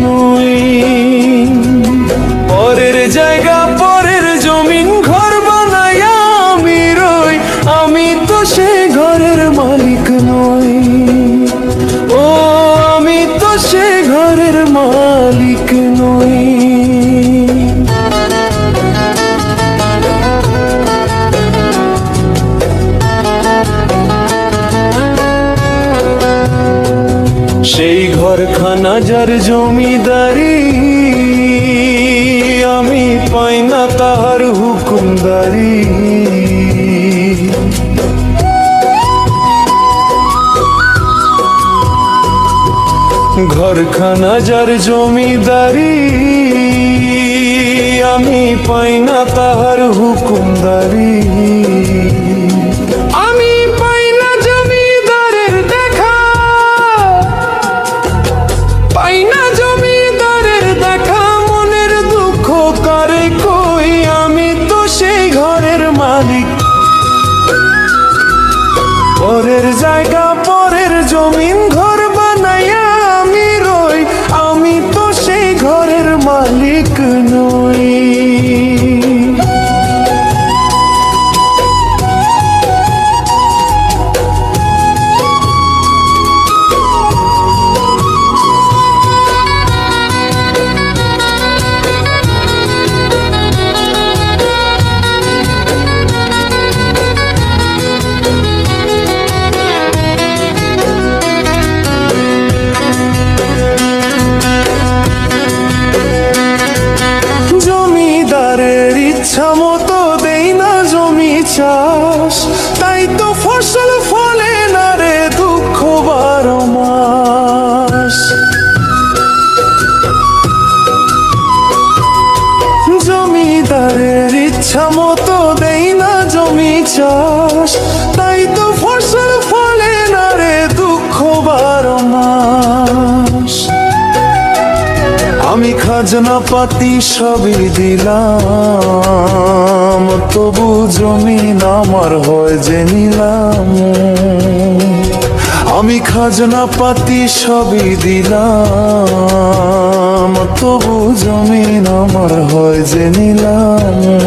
নই। পরের জায়গা পরের জমিন ঘর বানায়া আমি রই, আমি তো সে ঘরের মালিক নই। ও আমি তো সে ঘরের মালিক নই। সেই ঘরখানা যার জমিদারি, আমি পাই না তাহার হুকুমদারি। ঘরখানা যার জমিদারি, আমি পাই না তাহার হুকুমদারি। আমি পাই না জমিদারের দেখা, পাই না জমিদারের দেখা, মনের দুঃখ কারে কই, আমি তো সেই ঘরের মালিক। পরের জায়গা পরের জমিন ঘর বানাইয়া আমি রই, আমি তো সেই ঘরের মালিক নই। ইচ্ছা মতো দেই না জমি চাষ, তাই তো ফসল ফলে না রে দুঃখ 12 মাস। জমিদারের ইচ্ছা মতো দেই না জমি চাষ, তাই তো ফসল ফলে না রে দুঃখ 12 মাস। আমি খাজনা পাতি সবই দিলাম, তবু জমিন আমার হয় যে নিলাম। আমি খাজনা পাতি সবই দিলাম, তবু জমিন আমার হয় যে নিলাম।